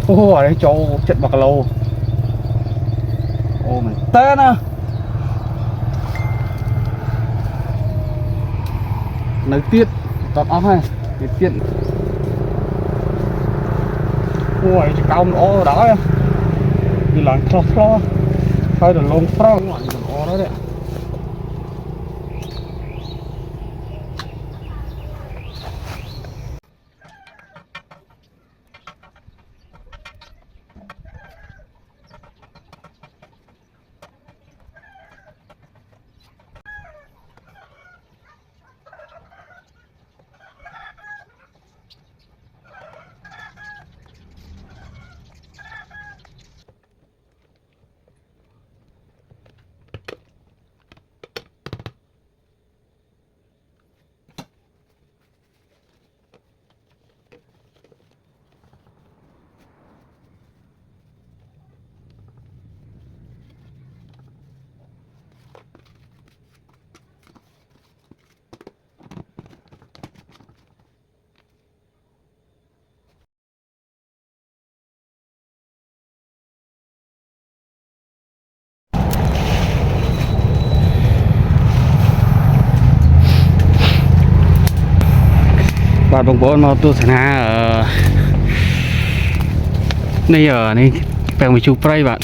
Ô ở đây cho trận bạc lô. Ô mày té nè. Nơi tiết tọt óc hay cái tiện. Ôi chỉ cao nó đó em. Đi làm kho hay là lông pro ngoại nó đó đấy. Bạn bóng bóng mà tôi sẽ na ở đây ở này bèo mình chụp ray bạn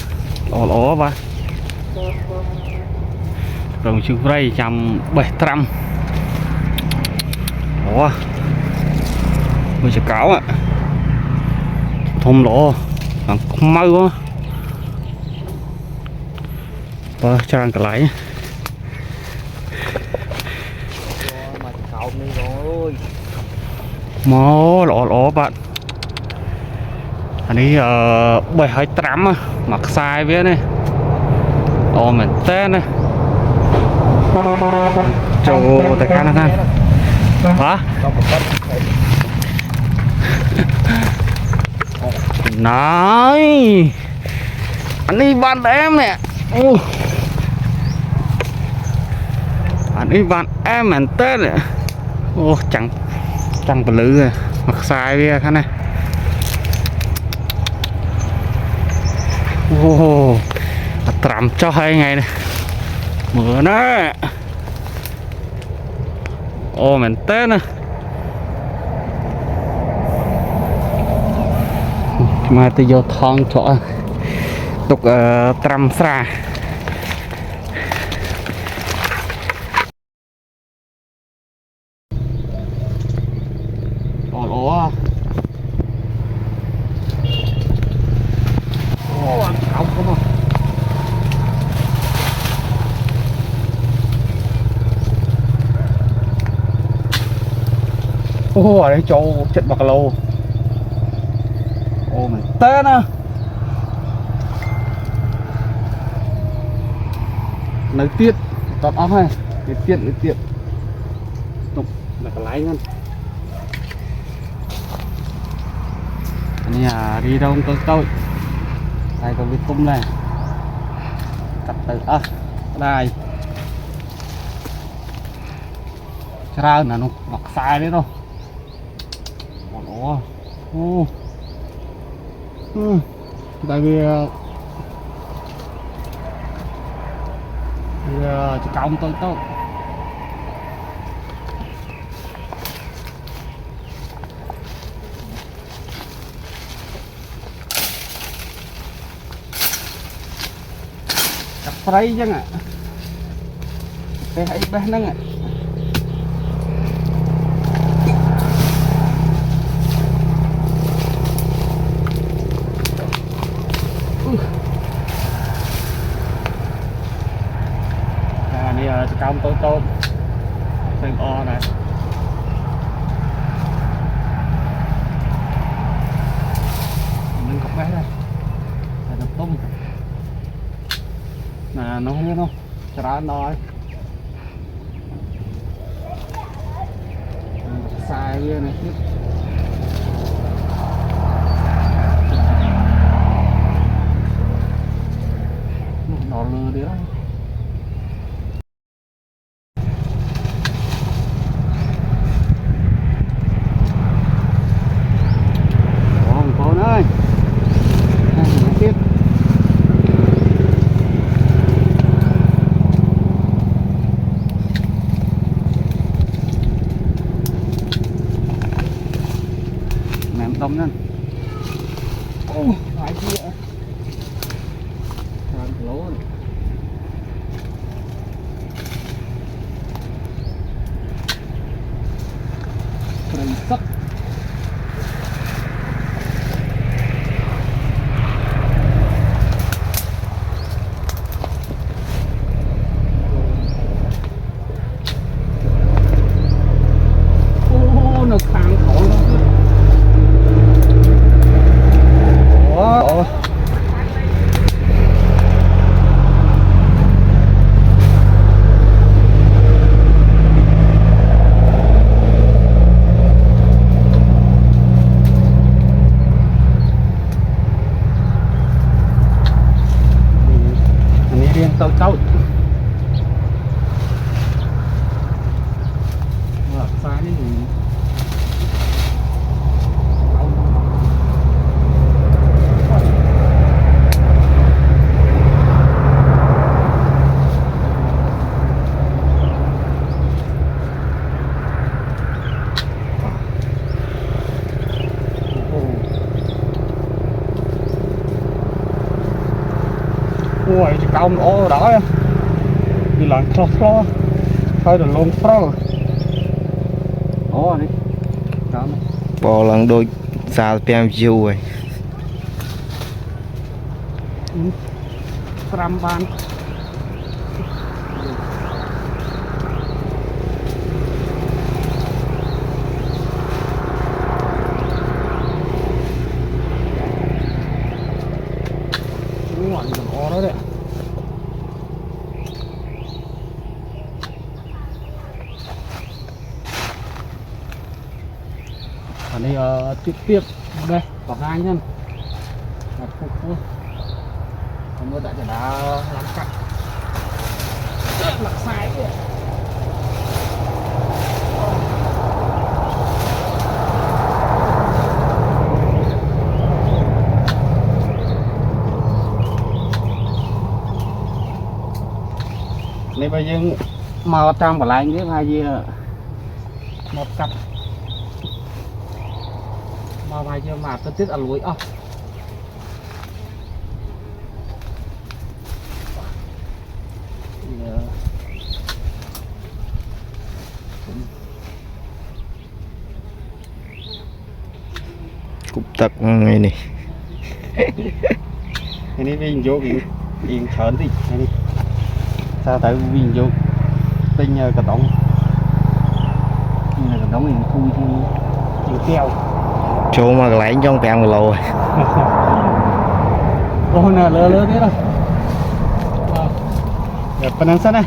ló ba bèo mình chụp ray 170 ủa mình sẽ cáo ạ thông lỗ bằng không mau quá và cho ăn cả lấy mó lỗ bạn anh ấy 728 mặc sai với này ồ mình tên này cho tại khăn này hả nói anh ấy bạn em nè anh ấy bạn em mình tên nè ô chẳng bự lư mặc sai với khăn này ô trầm cho 2 ngày này mưa nó ô mình tên nè mà tôi vô thong chỗ tục trầm xa ủa không không ô ở đây cho trận bạc lô. Ô mày té nè. Nơi tiết tọt óc hay cái tiện tục là cái lái ngân nhà đi đâu tôi đây có cái cung này cặp từ đây ra là nó mặc sai đấy đâu ô tại vì chỉ công tôi cặp phơi chứ ạ cái hãy bé nâng ạ công tôi xem o này mình cọc bé đây là đập tung nè nó không không trả nói sai này tiếp nó lừa đi đó. tông nha. Ô, phải kia. Làm lỗ rồi. Cây sắt. Ô, nó khang khổ lắm. Ủa. Tao tao sai đấy thì ôi chỉ cao nó đó em đi làm kho thôi được luôn pro ó đi cao nó bò lần đôi xa pem chiu rồi trăm ban ngoạn còn ó đó đấy. Ở đây tiếp đây có hai nhân một phục thôi không có tại đã làm cắt lạc sai kìa này bây giờ màu trong và lại cái hai gì một cặp mà vài giờ mà tôi tiếc ở lối cục tật này này cái này viên vô viên thởn đi này đi sao tại viên vô tinh cả tổng này cả tổng mình thui thì keo chỗ mà lấy trong pem một lô rồi ô nè lơ thế đâu đẹp phần năng sắt này